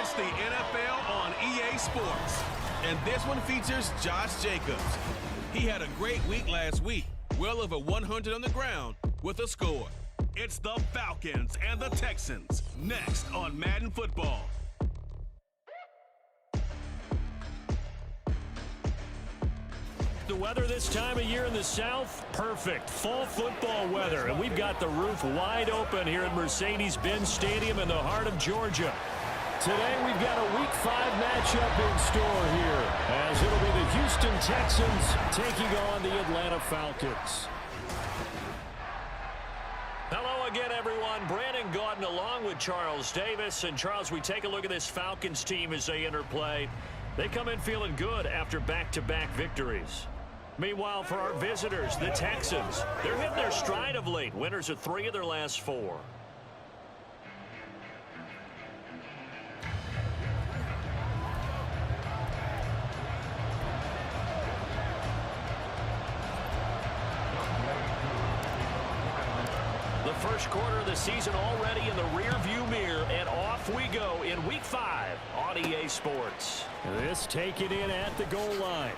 It's the NFL on EA Sports. And this one features Josh Jacobs. He had a great week last week, well over 100 on the ground with a score. It's the Falcons and the Texans, next on Madden Football. The weather this time of year in the South, perfect. Fall football weather, and we've got the roof wide open here at Mercedes-Benz Stadium in the heart of Georgia. Today we've got a Week 5 matchup in store here, as it'll be the Houston Texans taking on the Atlanta Falcons. Hello again, everyone. Brandon Gaudin along with Charles Davis. And Charles, we take a look at this Falcons team as they enter play. They come in feeling good after back-to-back victories. Meanwhile, for our visitors, the Texans, they're hitting their stride of late. Winners of 3 of their last 4. The first quarter of the season already in the rear-view mirror, and off we go in Week 5 on EA Sports. This taken in at the goal line.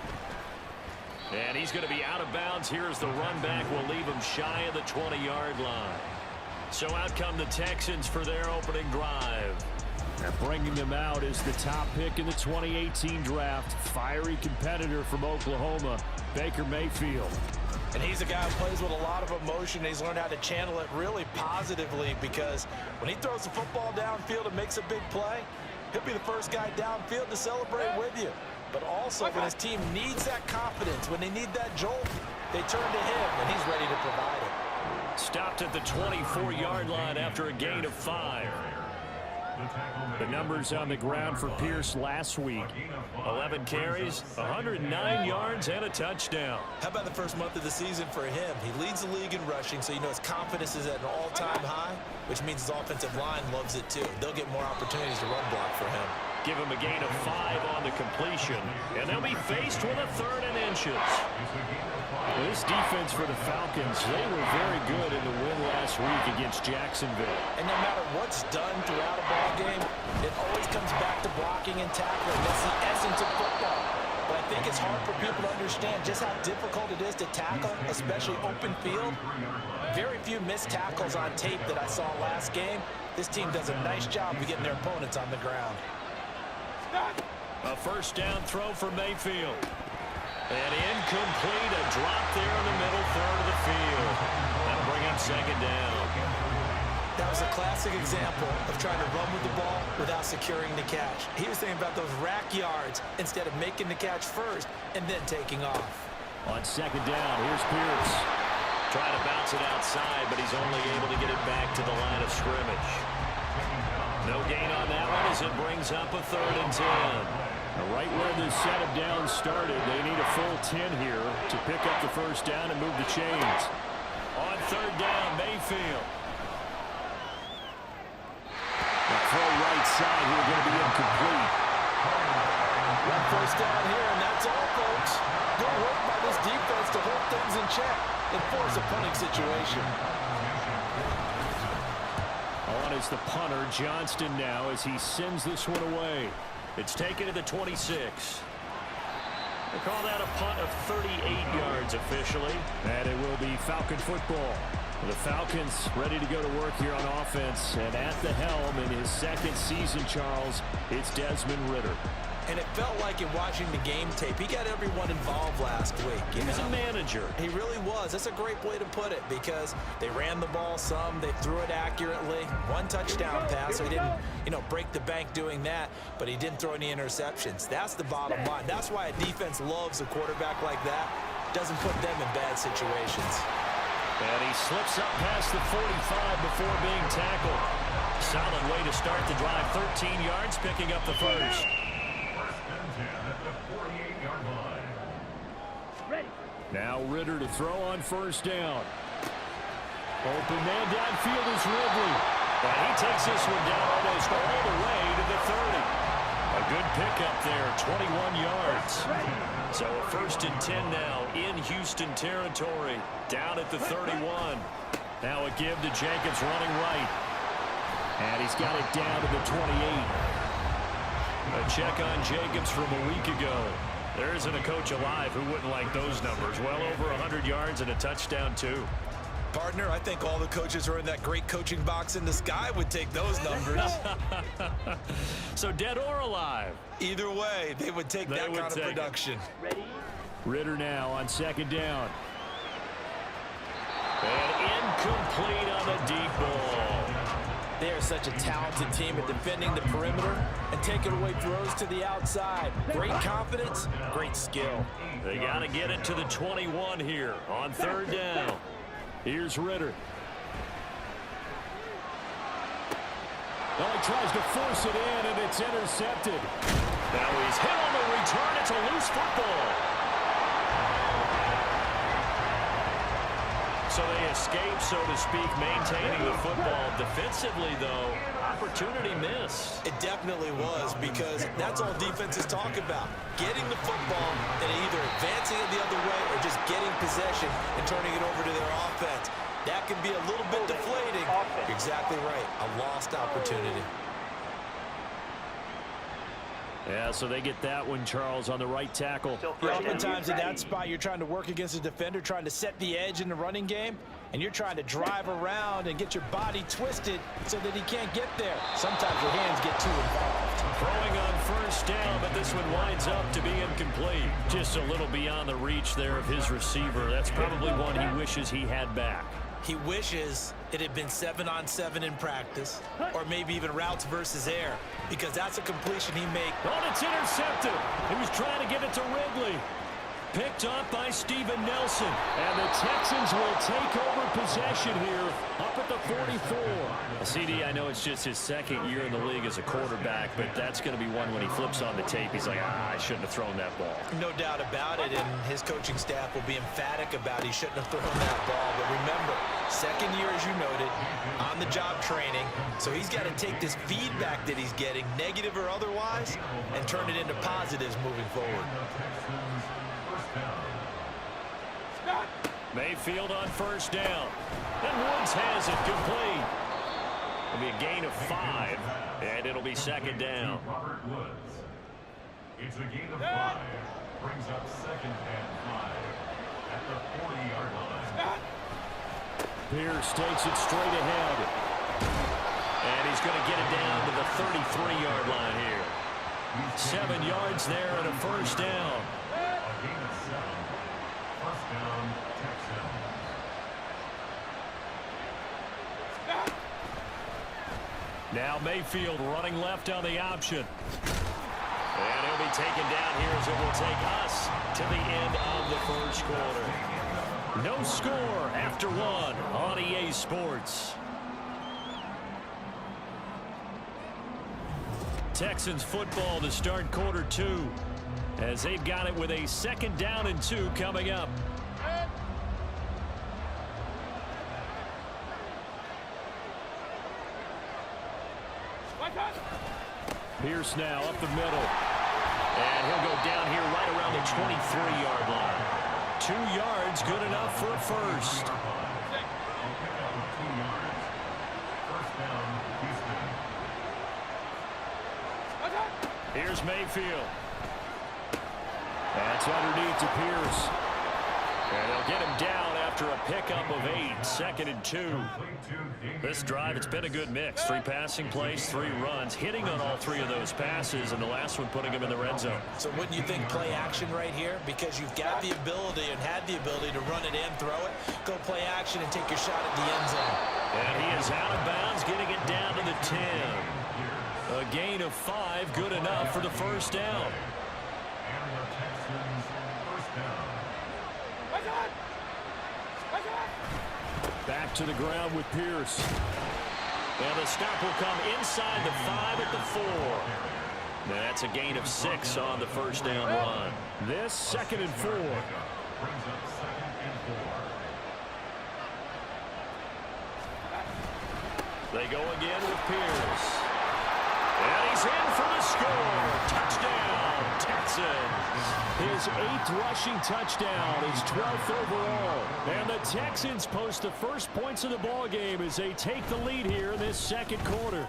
And he's going to be out of bounds here as the run back will leave him shy of the 20-yard line. So out come the Texans for their opening drive. And bringing them out is the top pick in the 2018 draft, fiery competitor from Oklahoma, Baker Mayfield. And he's a guy who plays with a lot of emotion. He's learned how to channel it really positively, because when he throws the football downfield and makes a big play, he'll be the first guy downfield to celebrate with you. But also, when his team needs that confidence, when they need that jolt, they turn to him, and he's ready to provide it. Stopped at the 24-yard line after a gain of 5. The numbers on the ground for Pierce last week. 11 carries, 109 yards, and a touchdown. How about the first month of the season for him? He leads the league in rushing, so you know his confidence is at an all-time high, which means his offensive line loves it too. They'll get more opportunities to run block for him. Give him a gain of 5 on the completion, and they'll be faced with a 3rd and inches. This defense for the Falcons, they were very good in the win last week against Jacksonville. And no matter what's done throughout a ball game, it always comes back to blocking and tackling. That's the essence of football. But I think it's hard for people to understand just how difficult it is to tackle, especially open field. Very few missed tackles on tape that I saw last game. This team does a nice job of getting their opponents on the ground. A first down throw for Mayfield. And incomplete, a drop there in the middle third of the field. That'll bring up 2nd down. That was a classic example of trying to run with the ball without securing the catch. He was thinking about those rack yards instead of making the catch first and then taking off. On 2nd down, here's Pierce. Trying to bounce it outside, but he's only able to get it back to the line of scrimmage. No gain on that one as it brings up a 3rd and 10. Right where this set of downs started, they need a full 10 here to pick up the first down and move the chains. On 3rd down, Mayfield. The throw right side here going to be incomplete. One first down here, and that's all, folks. Good work by this defense to hold things in check and force a punting situation. On is the punter, Johnston now, as he sends this one away. It's taken to the 26. They call that a punt of 38 yards officially. And it will be Falcon football. The Falcons ready to go to work here on offense. And at the helm in his 2nd season, Charles, it's Desmond Ridder. And it felt like in watching the game tape, he got everyone involved last week. He was a manager. He really was. That's a great way to put it, because they ran the ball some, they threw it accurately. 1 touchdown pass, so he didn't, break the bank doing that, but he didn't throw any interceptions. That's the bottom line. That's why a defense loves a quarterback like that. Doesn't put them in bad situations. And he slips up past the 45 before being tackled. Solid way to start the drive. 13 yards, picking up the first. Now Ridder to throw on 1st down. Open man downfield is Ridley. And he takes this one down almost all the way to the 30. A good pickup there, 21 yards. So a 1st and 10 now in Houston territory, down at the 31. Now a give to Jacobs running right. And he's got it down to the 28. A check on Jacobs from a week ago. There isn't a coach alive who wouldn't like those numbers. Well over 100 yards and a touchdown, too. Partner, I think all the coaches who are in that great coaching box in the sky would take those numbers. So dead or alive? Either way, they would take that kind of production. Ritter now on second down. And incomplete on the deep ball. They are such a talented team at defending the perimeter and taking away throws to the outside. Great confidence, great skill. They got to get it to the 21 here on third down. Here's Ritter. Well, he tries to force it in, and it's intercepted. Now he's hit on the return. It's a loose football. So they escape, so to speak, maintaining the football. Defensively, though, opportunity missed. It definitely was, because that's all defenses talk about. Getting the football and either advancing it the other way or just getting possession and turning it over to their offense. That can be a little bit deflating. You're exactly right. A lost opportunity. Yeah, so they get that one, Charles, on the right tackle. Oftentimes in that spot, you're trying to work against a defender, trying to set the edge in the running game, and you're trying to drive around and get your body twisted so that he can't get there. Sometimes your hands get too involved. Throwing on first down, but this one winds up to be incomplete. Just a little beyond the reach there of his receiver. That's probably one he wishes he had back. He wishes it had been 7-on-7 in practice, or maybe even routes versus air, because that's a completion he made. Oh, it's intercepted. He was trying to get it to Ridley. Picked up by Steven Nelson. And the Texans will take over possession here up at the 44. CD, I know it's just his second year in the league as a quarterback, but that's going to be one when he flips on the tape. He's like, I shouldn't have thrown that ball. No doubt about it, and his coaching staff will be emphatic about he shouldn't have thrown that ball. But remember, second year, as you noted, on-the-job training, so he's got to take this feedback that he's getting, negative or otherwise, and turn it into positives moving forward. Mayfield on first down. And Woods has it complete. It'll be a gain of 5, and it'll be second down. Robert Woods. It's a gain of 5. Brings up second and 5 at the 40-yard line. Pierce takes it straight ahead. And he's going to get it down to the 33-yard line here. 7 yards there and a first down. A gain of 7. First down, Texans. Now Mayfield running left on the option. And he'll be taken down here as it will take us to the end of the first quarter. No score after 1 on EA Sports. Texans football to start quarter 2 as they've got it with a second down and 2 coming up. Pierce now up the middle. And he'll go down here right around the 23-yard line. 2 yards, good enough for a first. Here's Mayfield. That's underneath to Pierce. And they'll get him down after a pickup of 8, 2nd and 2. This drive, it's been a good mix. 3 passing plays, 3 runs, hitting on all 3 of those passes, and the last one putting him in the red zone. So wouldn't you think play action right here? Because you've got the ability and had the ability to run it in, throw it, go play action and take your shot at the end zone. And he is out of bounds, getting it down to the 10. A gain of 5, good enough for the first down. And the Texans first down. Back to the ground with Pierce. And the stop will come inside the 5 at the 4. That's a gain of 6 on the first down run. This 2nd and 4. Brings up second and 4. They go again with Pierce. And he's in for the score. Touchdown, Texans. His 8th rushing touchdown, his 12th overall. And the Texans post the first points of the ball game as they take the lead here in this second quarter.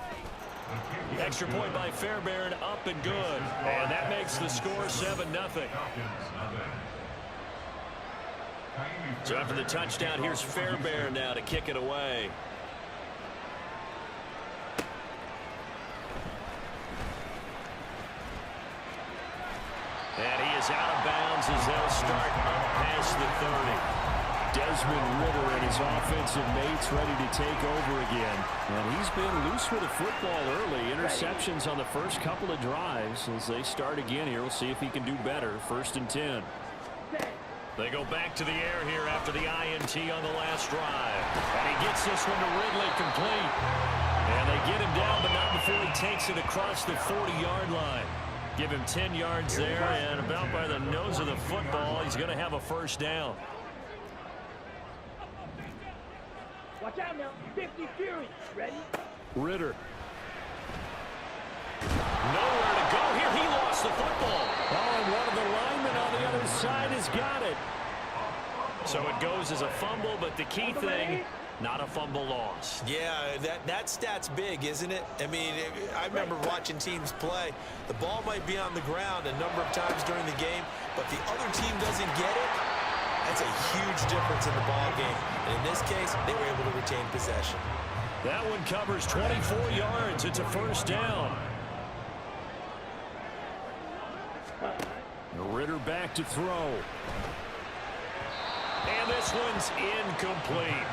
Extra point by Fairbairn, up and good. And that makes the score 7-0. So after the touchdown, here's Fairbairn now to kick it away. And he is out of bounds as they'll start up past the 30. Desmond Ritter and his offensive mates ready to take over again. And he's been loose with the football early. Interceptions on the first couple of drives. As they start again here, we'll see if he can do better. 1st and 10. They go back to the air here after the INT on the last drive. And he gets this one to Ridley complete. And they get him down, but not before he takes it across the 40-yard line. Give him 10 yards there, and about by the nose of the football, he's going to have a 1st down. Watch out now. 50 Fury. Ready? Ritter. Nowhere to go here. He lost the football. Oh, and one of the linemen on the other side has got it. So it goes as a fumble, but the key thing, not a fumble loss. Yeah, that stat's big, isn't it? I mean, I remember watching teams play. The ball might be on the ground a number of times during the game, but the other team doesn't get it. That's a huge difference in the ball game. And in this case, they were able to retain possession. That one covers 24 yards. It's a 1st down. Ritter back to throw. And this one's incomplete.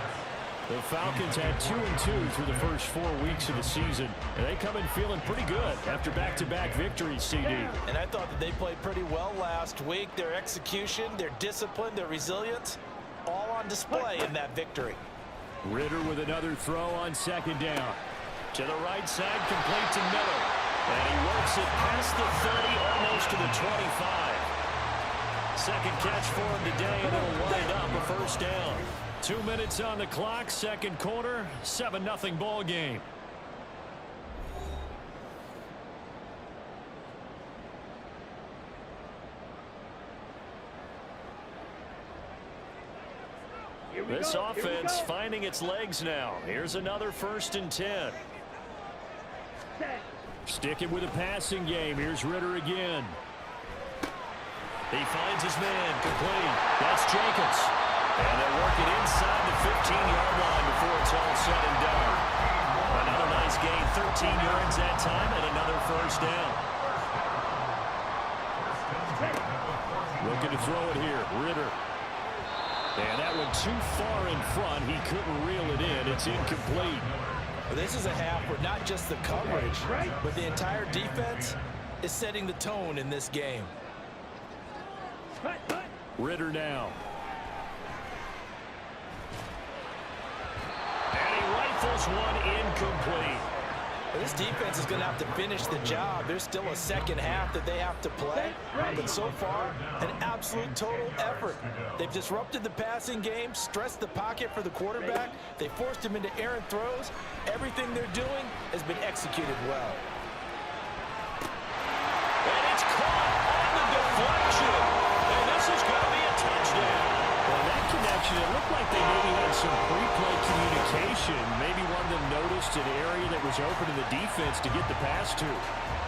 The Falcons had 2-2 through the first 4 weeks of the season. And they come in feeling pretty good after back-to-back victories, CD. And I thought that they played pretty well last week. Their execution, their discipline, their resilience, all on display in that victory. Ritter with another throw on 2nd down. To the right side, complete to Miller. And he works it past the 30, almost to the 25. Second catch for him today, and it'll wind up a 1st down. 2 minutes on the clock, 2nd quarter, 7-0 ball game. This offense finding its legs now. Here's another 1st and 10. Sticking with a passing game. Here's Ritter again. He finds his man, complete. That's Jacobs. And they'll work it inside the 15-yard line before it's all said and done. Another nice gain, 13 yards that time, and another 1st down. Looking to throw it here, Ritter. And that one too far in front. He couldn't reel it in. It's incomplete. Well, this is a half where not just the coverage, but the entire defense is setting the tone in this game. Ritter now. And he rifles one incomplete. Well, this defense is going to have to finish the job. There's still a 2nd half that they have to play. But so far, an absolute total effort. They've disrupted the passing game, stressed the pocket for the quarterback. They forced him into errant throws. Everything they're doing has been executed well. And it's caught on the deflection. And this is going to be a touchdown. Well, that connection, it looked like they maybe had some pre-play communication. Maybe one of them noticed an area that was open to the defense to get the pass to.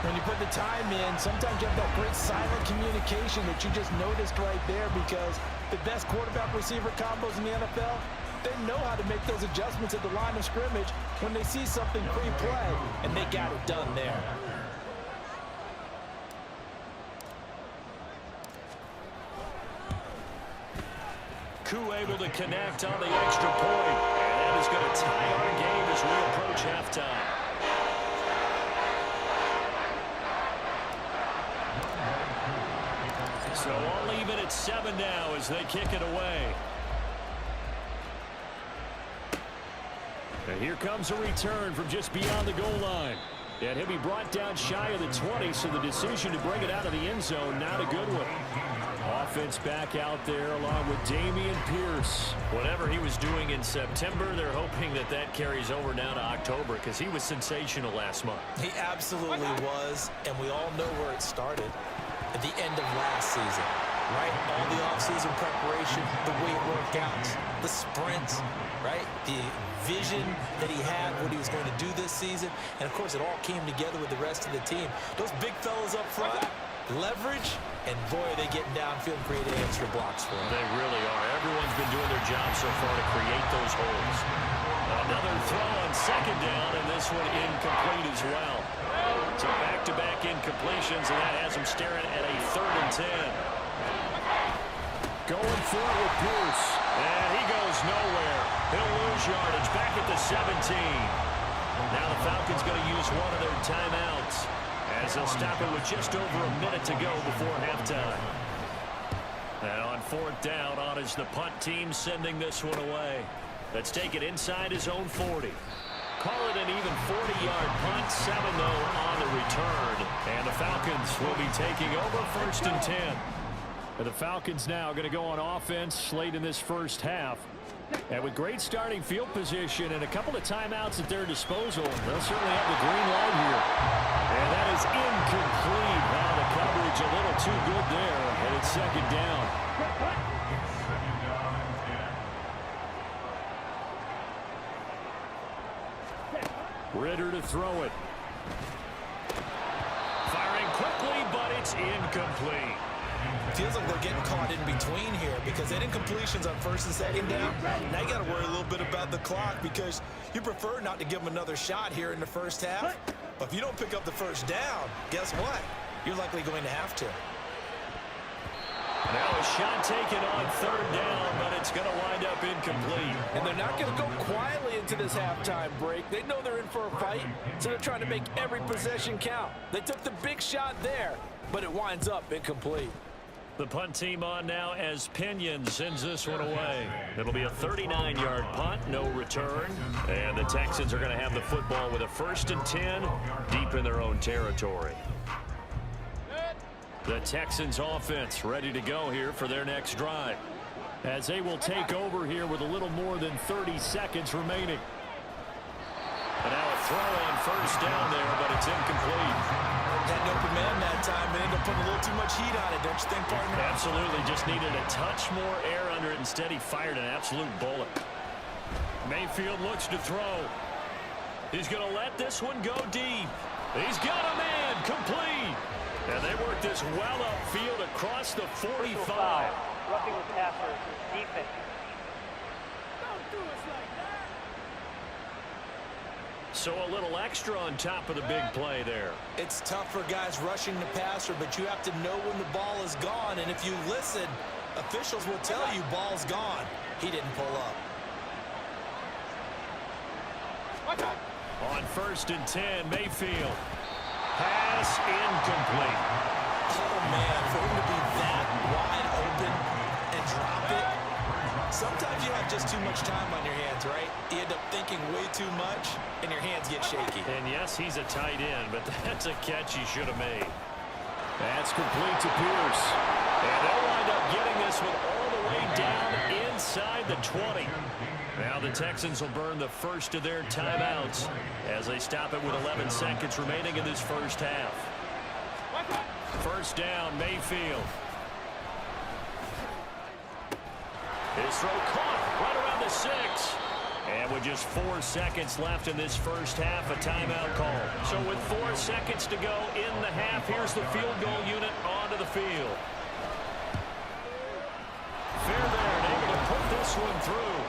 When you put the time in, sometimes you have that great silent communication that you just noticed right there, because the best quarterback-receiver combos in the NFL, they know how to make those adjustments at the line of scrimmage when they see something pre-play, and they got it done there. Koo able to connect on the extra point. And that is going to tie our game as we approach halftime. So all even at 7 now as they kick it away. And here comes a return from just beyond the goal line. And he'll be brought down shy of the 20, so the decision to bring it out of the end zone, not a good one. Offense back out there along with Dameon Pierce. Whatever he was doing in September, they're hoping that that carries over now to October, because he was sensational last month. He absolutely was, and we all know where it started. At the end of last season, right? All the offseason preparation, the weight workouts, the sprints, right? The vision that he had, what he was going to do this season. And, of course, it all came together with the rest of the team. Those big fellas up front, leverage, and, boy, are they getting downfield and creating extra blocks for him. They really are. Everyone's been doing their job so far to create those holes. Another throw on second down, and this one incomplete as well. So back-to-back incompletions, and that has him staring at a 3rd and 10. Going for it with Pierce. And he goes nowhere. He'll lose yardage back at the 17. Now the Falcons going to use one of their timeouts as they'll stop it with just over a minute to go before halftime. And on 4th down, on is the punt team sending this one away. Let's take it inside his own 40. Call it an even 40-yard punt, 7 though on the return. And the Falcons will be taking over 1st and 10. And the Falcons now going to go on offense late in this first half. And with great starting field position and a couple of timeouts at their disposal, they'll certainly have the green light here. And that is incomplete. Now the coverage a little too good there, and it's 2nd down. Ritter to throw it. Firing quickly, but it's incomplete. Feels like they're getting caught in between here because that incompletion's on 1st and 2nd down. Now you got to worry a little bit about the clock because you prefer not to give them another shot here in the first half. But if you don't pick up the 1st down, guess what? You're likely going to have to. Now a shot taken on 3rd down, but it's going to wind up incomplete. And they're not going to go quietly into this halftime break. They know they're in for a fight, so they're trying to make every possession count. They took the big shot there, but it winds up incomplete. The punt team on now as Pinion sends this one away. It'll be a 39-yard punt, no return. And the Texans are going to have the football with a 1st and 10 deep in their own territory. The Texans offense ready to go here for their next drive, as they will take over here with a little more than 30 seconds remaining. And now a throw on 1st down there, but it's incomplete. Had an open man that time, but ended up putting a little too much heat on it, don't you think, partner? Absolutely, just needed a touch more air under it. Instead, he fired an absolute bullet. Mayfield looks to throw. He's going to let this one go deep. He's got a man, complete. And they work this well upfield across the 45. Roughing the passer, defense. So a little extra on top of the big play there. It's tough for guys rushing the passer, but you have to know when the ball is gone. And if you listen, officials will tell you ball's gone. He didn't pull up. On 1st and 10, Mayfield. Pass incomplete. Oh, man, for him to be that wide open and drop it. Sometimes you have just too much time on your hands, right? You end up thinking way too much, and your hands get shaky. And yes, he's a tight end, but that's a catch he should have made. That's complete to Pierce. And they'll wind up getting this one all the way down inside the 20. Now the Texans will burn the first of their timeouts as they stop it with 11 seconds remaining in this first half. 1st down, Mayfield. His throw caught right around the 6. And with just 4 seconds left in this first half, a timeout call. So with 4 seconds to go in the half, here's the field goal unit onto the field. Fairbairn able to put this one through.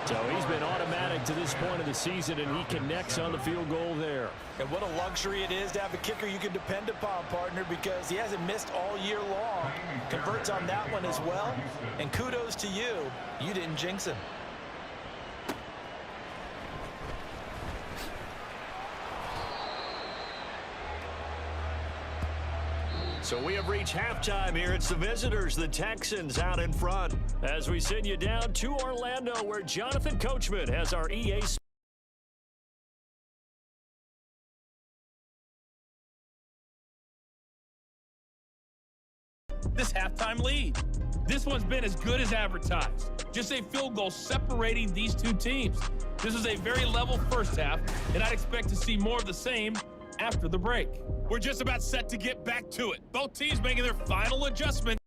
So he's been automatic to this point of the season, and he connects on the field goal there. And what a luxury it is to have a kicker you can depend upon, partner, because he hasn't missed all year long. Converts on that one as well. And kudos to you. You didn't jinx him. So we have reached halftime here. It's the visitors, the Texans, out in front. As we send you down to Orlando, where Jonathan Coachman has our EA this halftime lead. This one's been as good as advertised. Just a field goal separating these two teams. This is a very level first half, and I'd expect to see more of the same after the break. We're just about set to get back to it. Both teams making their final adjustment.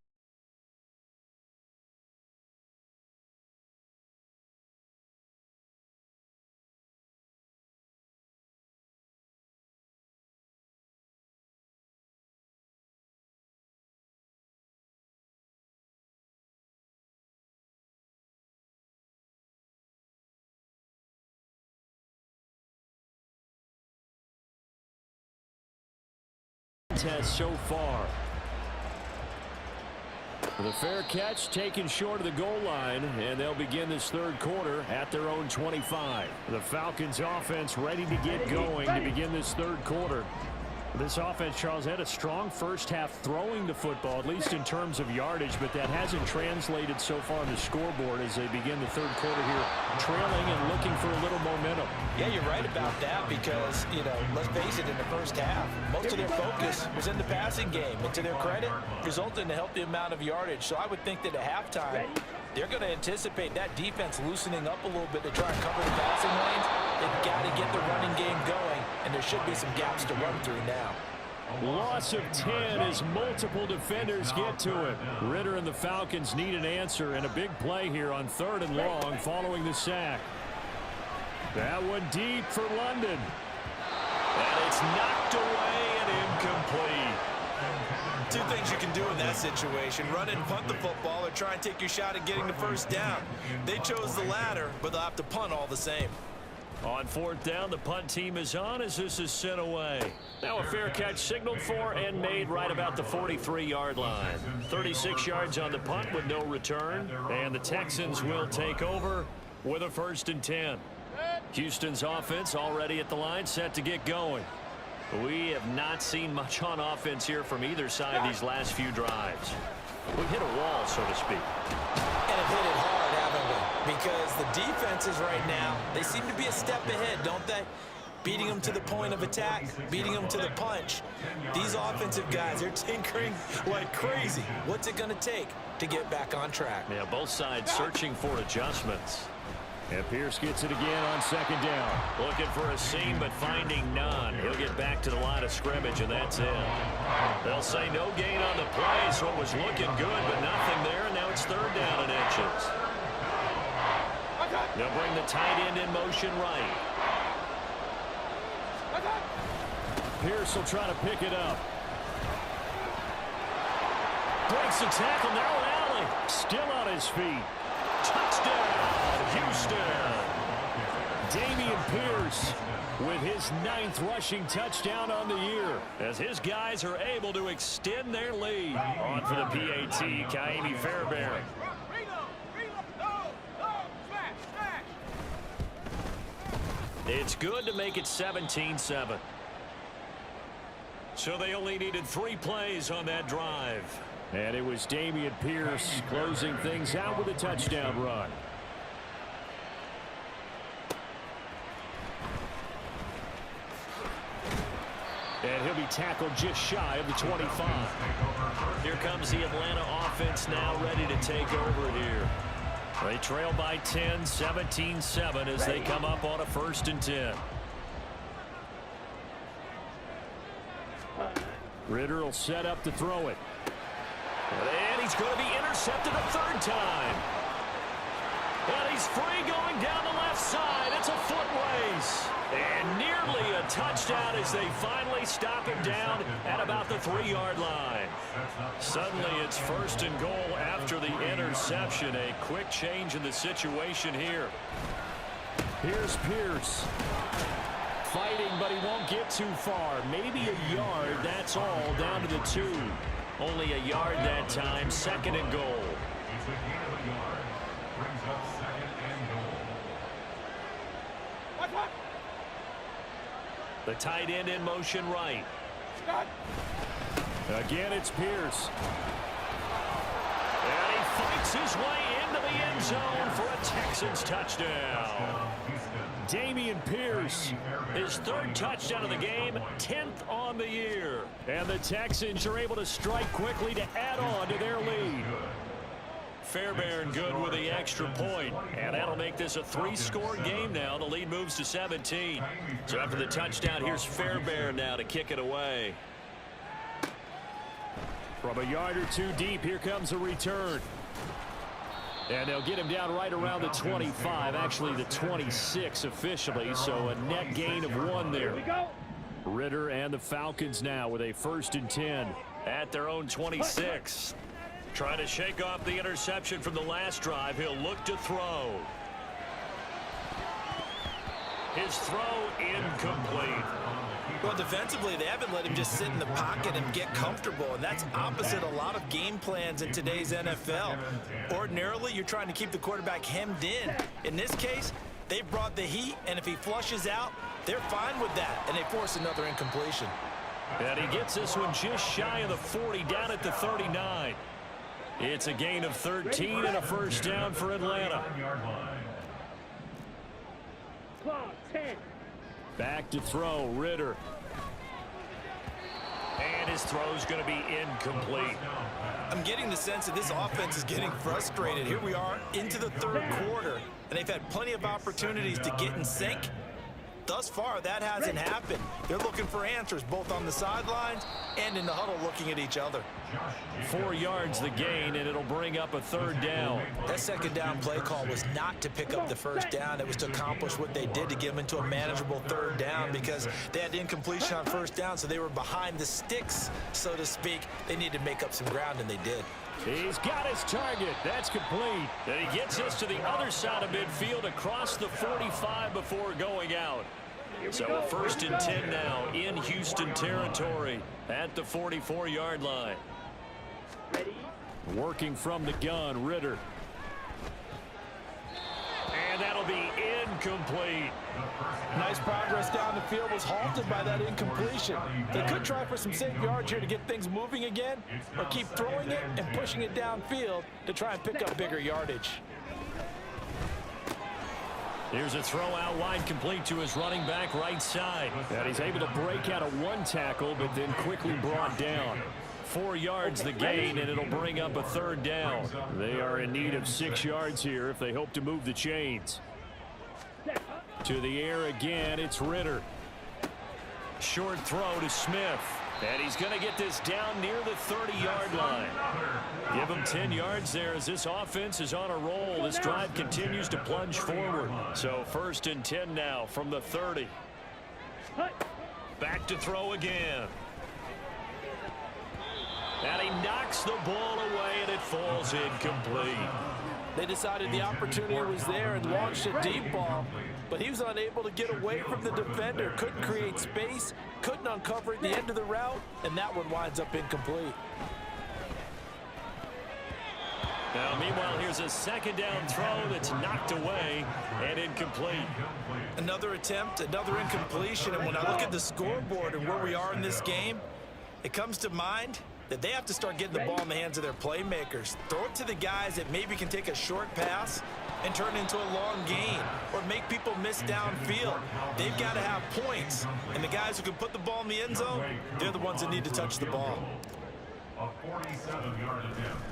contest so far. The fair catch taken short of the goal line, and they'll begin this third quarter at their own 25. The Falcons offense ready to get going to begin this third quarter. This offense, Charles, had a strong first half throwing the football, at least in terms of yardage, but that hasn't translated so far on the scoreboard as they begin the third quarter here, trailing and looking for a little momentum. Yeah, you're right about that because, let's face it, in the first half, most of their focus was in the passing game. And to their credit, resulted in a healthy amount of yardage. So I would think that at halftime, they're going to anticipate that defense loosening up a little bit to try and cover the passing lanes. They've got to get the running game going, and there should be some gaps to run through now. Loss of 10 as multiple defenders get to it. Ritter and the Falcons need an answer, and a big play here on 3rd and long following the sack. That one deep for London. And it's knocked away and incomplete. Two things you can do in that situation: run and punt the football, or try and take your shot at getting the first down. They chose the latter, but they'll have to punt all the same. On 4th down, the punt team is on as this is sent away. Now a fair catch signaled for and made right about the 43-yard line. 36 yards on the punt with no return, and the Texans will take over with a 1st and 10. Houston's offense already at the line, set to get going. We have not seen much on offense here from either side these last few drives. We've hit a wall, so to speak. And have hit it hard, haven't we? Because the defenses right now, they seem to be a step ahead, don't they? Beating them to the point of attack, beating them to the punch. These offensive guys, they're tinkering like crazy. What's it going to take to get back on track? Yeah, both sides searching for adjustments. And Pierce gets it again on 2nd down. Looking for a seam, but finding none. He'll get back to the line of scrimmage, and that's it. They'll say no gain on the play, so it was looking good, but nothing there, and now it's 3rd down and inches. They'll bring the tight end in motion right. Pierce will try to pick it up. Breaks the tackle, now Allen. Still on his feet. Touchdown, Houston. Damian Pierce with his 9th rushing touchdown on the year, as his guys are able to extend their lead. On for the PAT, Kaimi Fairbairn. It's good to make it 17-7. So they only needed 3 plays on that drive. And it was Damian Pierce closing things out with a touchdown run. And he'll be tackled just shy of the 25. Here comes the Atlanta offense now ready to take over here. They trail by 10, 17-7 as they come up on a 1st and 10. Ritter will set up to throw it. And he's going to be intercepted a 3rd time. And he's free going down the left side. It's a foot race. And nearly a touchdown as they finally stop him down at about the 3-yard line. Suddenly it's 1st and goal after the interception. A quick change in the situation here. Here's Pierce. Fighting, but he won't get too far. Maybe a yard, that's all, down to the 2. Only a yard that time, 2nd and goal. It's a gain of a yard. Brings up 2nd and goal. The tight end in motion right. Again, it's Pierce. And he fights his way into the end zone for a Texans touchdown. Damian Pierce, his 3rd touchdown of the game, 10th on the year. And the Texans are able to strike quickly to add on to their lead. Fairbairn good with the extra point, and that'll make this a 3-score game now. The lead moves to 17. So after the touchdown, here's Fairbairn now to kick it away. From a yard or 2 deep, here comes a return. And they'll get him down right around the 25, actually the 26 officially, so a net gain of 1 there. Ritter and the Falcons now with a 1st and 10 at their own 26. Trying to shake off the interception from the last drive. He'll look to throw. His throw incomplete. Well, defensively, they haven't let him just sit in the pocket and get comfortable, and that's opposite a lot of game plans in today's NFL. Ordinarily, you're trying to keep the quarterback hemmed in. In this case, they brought the heat, and if he flushes out, they're fine with that, and they force another incompletion. And he gets this one just shy of the 40, down at the 39. It's a gain of 13 and a first down for Atlanta. Ball 10. Back to throw, Ritter. And his throw's going to be incomplete. I'm getting the sense that this offense is getting frustrated. Here we are into the third quarter, and they've had plenty of opportunities to get in sync. Thus far, that hasn't happened. They're looking for answers both on the sidelines and in the huddle looking at each other. 4 yards the gain, and it'll bring up a third down. That second down play call was not to pick up the first down. It was to accomplish what they did to get them into a manageable third down because they had incompletion on first down, so they were behind the sticks, so to speak. They needed to make up some ground, and they did. He's got his target. That's complete. And he gets us to the other side of midfield across the 45 before going out. So a 1st and 10 now in Houston territory at the 44-yard line. Working from the gun, Ritter. And that'll be incomplete. Nice progress down the field was halted by that incompletion. They could try for some safe yards here to get things moving again, or keep throwing it and pushing it downfield to try and pick up bigger yardage. Here's a throw out wide, complete to his running back right side. And he's able to break out of one tackle, but then quickly brought down. 4 yards the gain, and it'll bring up a third down. They are in need of 6 yards here if they hope to move the chains. To the air again, it's Ritter. Short throw to Smith. And he's going to get this down near the 30-yard line. Give him 10 yards there as this offense is on a roll. This drive continues to plunge forward. So 1st and 10 now from the 30. Back to throw again. And he knocks the ball away, and it falls incomplete. They decided the opportunity was there and launched a deep ball, but he was unable to get away from the defender, couldn't create space, couldn't uncover at the end of the route, and that one winds up incomplete. Now, meanwhile, here's a second down throw that's knocked away and incomplete. Another attempt, another incompletion, and when I look at the scoreboard and where we are in this game, it comes to mind that they have to start getting the ball in the hands of their playmakers. Throw it to the guys that maybe can take a short pass and turn it into a long gain or make people miss downfield. They've got to have points, and the guys who can put the ball in the end zone, they're the ones that need to touch the ball. A 47-yard attempt.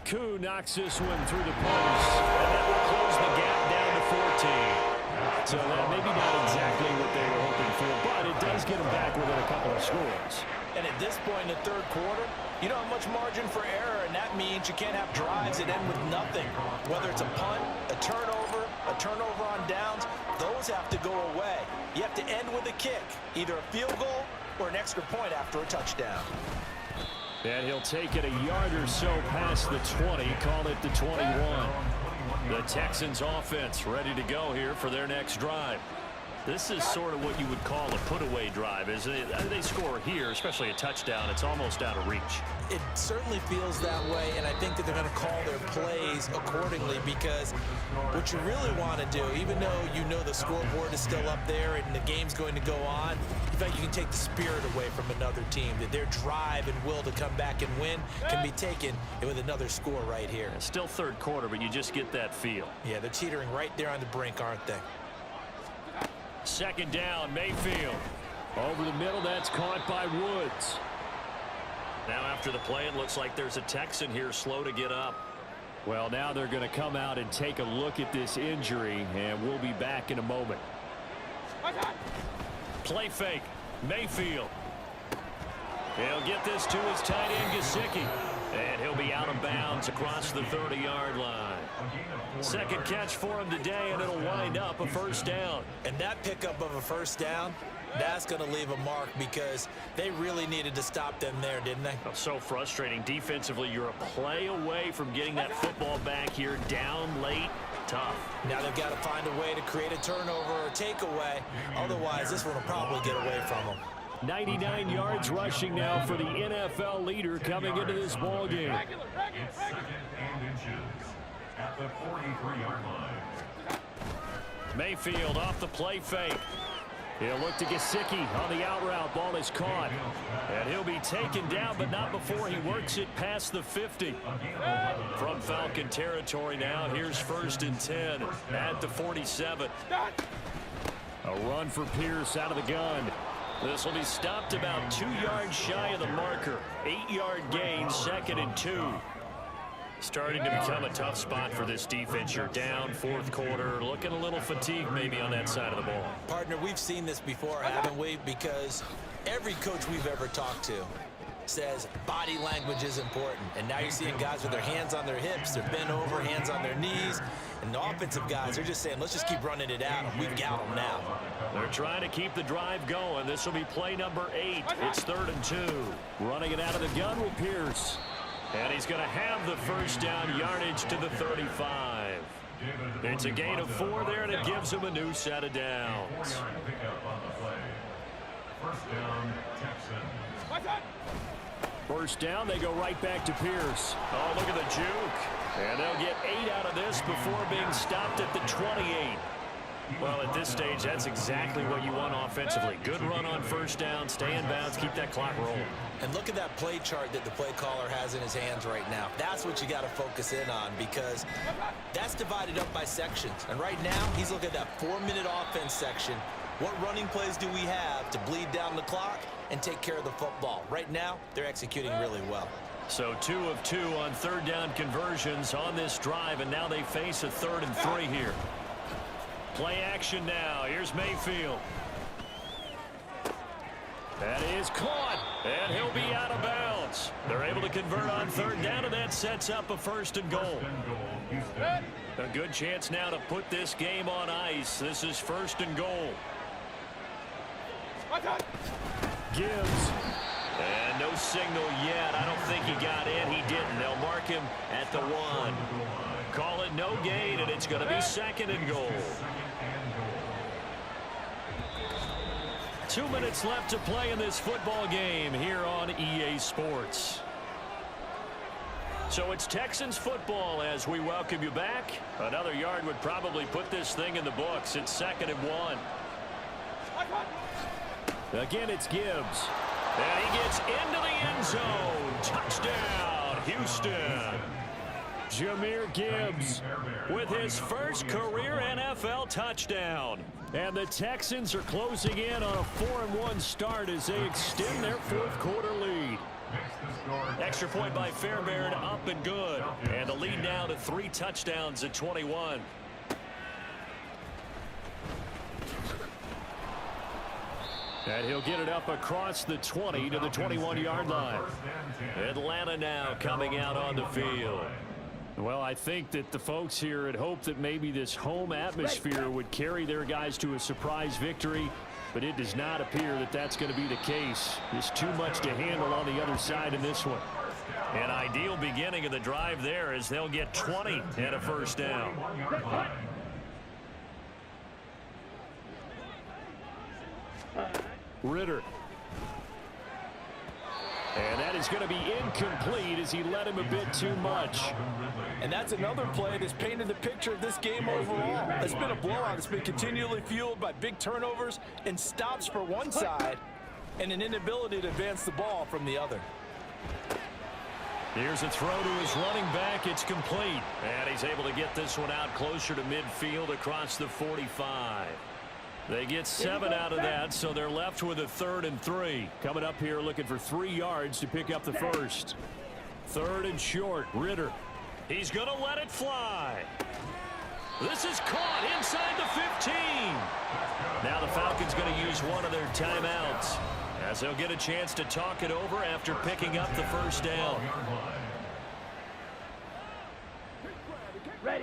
Koo knocks this one through the post, and that will close the gap down to 14. So that maybe not exactly what they were hoping for, but it does get them back within a couple of scores. And at this point in the third quarter, you don't have much margin for error, and that means you can't have drives that end with nothing. Whether it's a punt, a turnover on downs, those have to go away. You have to end with a kick, either a field goal or an extra point after a touchdown. And he'll take it a yard or so past the 20, call it the 21. The Texans offense ready to go here for their next drive. This is sort of what you would call a put-away drive, isn't it? They score here, especially a touchdown. It's almost out of reach. It certainly feels that way, and I think that they're going to call their plays accordingly because what you really want to do, even though you know the scoreboard is still up there and the game's going to go on, in fact, you can take the spirit away from another team, that their drive and will to come back and win can be taken with another score right here. It's still third quarter, but you just get that feel. Yeah, they're teetering right there on the brink, aren't they? Second down, Mayfield. Over the middle, that's caught by Woods. Now after the play, it looks like there's a Texan here slow to get up. Well, now they're going to come out and take a look at this injury, and we'll be back in a moment. Play fake, Mayfield. He'll get this to his tight end, Gesicki. And he'll be out of bounds across the 30-yard line. Second catch for him today, and it'll wind up a first down. And that pickup of a first down, that's going to leave a mark because they really needed to stop them there, didn't they? So frustrating. Defensively, you're a play away from getting that football back here down late. tough. Now they've got to find a way to create a turnover or takeaway. Otherwise, this one will probably get away from them. 99 yards rushing now for the NFL leader coming into this ball game. It's 2nd and inches at the 43-yard line. Mayfield off the play fake. He'll look to Gesicki on the out route. Ball is caught. And he'll be taken down, but not before he works it past the 50. From Falcon territory now, here's 1st and 10 at the 47. A run for Pierce out of the gun. This will be stopped about 2 yards shy of the marker. 8-yard gain, 2nd and 2. Starting to become a tough spot for this defense. You're down 4th quarter, looking a little fatigued maybe on that side of the ball. Partner, we've seen this before, haven't we? Because every coach we've ever talked to says body language is important. And now you're seeing guys with their hands on their hips, they're bent over, hands on their knees. And the offensive guys are just saying, let's just keep running it at them. We've got them now. They're trying to keep the drive going. This will be play number 8. It's 3rd and 2. Running it out of the gun will Pierce. And he's going to have the 1st down yardage to the 35. It's a gain of 4 there, and it gives him a new set of downs. 4-yard pickup on the play. 1st down, Texans. 1st down, they go right back to Pierce. Oh, look at the juke. And they'll get 8 out of this before being stopped at the 28. Well, at this stage, that's exactly what you want offensively. Good run on 1st down, stay in bounds, keep that clock rolling. And look at that play chart that the play caller has in his hands right now. That's what you got to focus in on, because that's divided up by sections. And right now, he's looking at that 4-minute offense section. What running plays do we have to bleed down the clock and take care of the football? Right now, they're executing really well. So 2 of 2 on 3rd down conversions on this drive, and now they face a 3rd and 3 here. Play action now. Here's Mayfield. That is caught, and he'll be out of bounds. They're able to convert on 3rd down, and that sets up a 1st and goal. A good chance now to put this game on ice. This is 1st and goal. Gibbs. And no signal yet. I don't think he got in. He didn't. They'll mark him at the 1. Call it no gain, and it's going to be 2nd and goal. 2 minutes left to play in this football game here on EA Sports. So it's Texans football as we welcome you back. Another yard would probably put this thing in the books. It's 2nd and 1. Again, it's Gibbs. And he gets into the end zone. Touchdown, Houston. Jahmyr Gibbs with his 1st career NFL touchdown. And the Texans are closing in on a 4-1 start as they extend their 4th quarter lead. Extra point by Fairbairn, up and good. And the lead now to 3 touchdowns at 21. And he'll get it up across the 20 to the 21-yard line. Atlanta now coming out on the field. Well, I think that the folks here had hoped that maybe this home atmosphere would carry their guys to a surprise victory, but it does not appear that that's going to be the case. There's too much to handle on the other side in this one. An ideal beginning of the drive there as they'll get 20 and a 1st down. Ritter. And that is going to be incomplete as he led him a bit too much. And that's another play that's painted the picture of this game overall. It's been a blowout. It's been continually fueled by big turnovers and stops for one side and an inability to advance the ball from the other. Here's a throw to his running back. It's complete. And he's able to get this one out closer to midfield across the 45. They get 7 out of that, so they're left with a 3rd and 3. Coming up here looking for 3 yards to pick up the 1st. 3rd and short, Ritter. He's going to let it fly. This is caught inside the 15. Now the Falcons going to use one of their timeouts as they'll get a chance to talk it over after picking up the 1st down.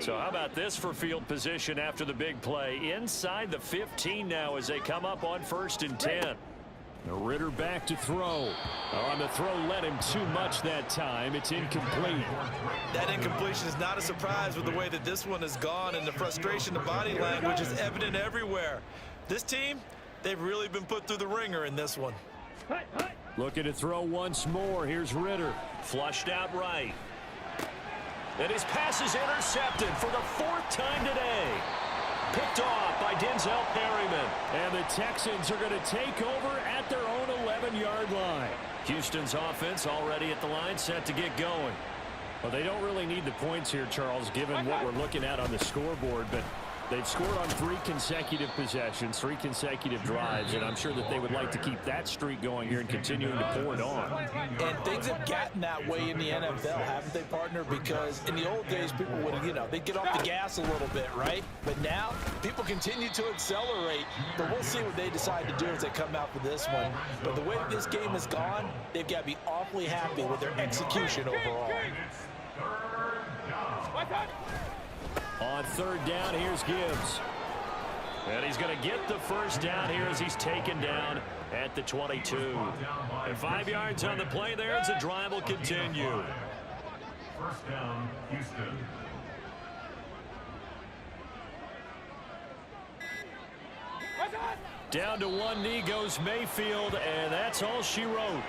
So how about this for field position after the big play? Inside the 15 now as they come up on 1st and 10. Ritter Ritter back to throw. On the throw, led him too much that time. It's incomplete. That incompletion is not a surprise with the way that this one has gone, and the frustration, the body language is evident everywhere. This team, they've really been put through the ringer in this one. Looking to throw once more. Here's Ritter. Flushed out right. And his pass is intercepted for the 4th time today. Picked off by Denzel Perryman. And the Texans are going to take over at their own 11-yard line. Houston's offense already at the line, set to get going. Well, they don't really need the points here, Charles, given what we're looking at on the scoreboard, but they've scored on 3 consecutive possessions, 3 consecutive drives, and I'm sure that they would like to keep that streak going here and continuing to pour it on. And things have gotten that way in the NFL, haven't they, partner? Because in the old days, people would, they'd get off the gas a little bit, right? But now, people continue to accelerate. But we'll see what they decide to do as they come out for this one. But the way that this game has gone, they've got to be awfully happy with their execution overall. On 3rd down, here's Gibbs. And he's going to get the first down here as he's taken down at the 22. And 5 yards on the play there as the drive will continue. First down, Houston. Down to one knee goes Mayfield, and that's all she wrote.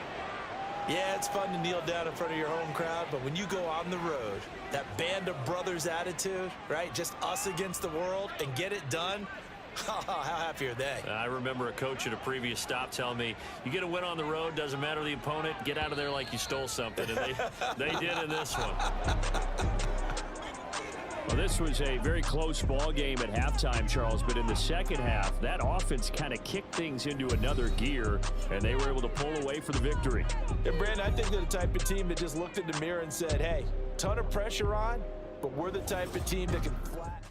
Yeah, it's fun to kneel down in front of your home crowd, but when you go on the road, that band of brothers attitude, right? Just us against the world and get it done. How happy are they? I remember a coach at a previous stop telling me, you get a win on the road, doesn't matter the opponent, get out of there like you stole something. And they did in this one. Well, this was a very close ball game at halftime, Charles, but in the second half, that offense kind of kicked things into another gear, and they were able to pull away for the victory. And, Brandon, I think they're the type of team that just looked in the mirror and said, hey, ton of pressure on, but we're the type of team that can flat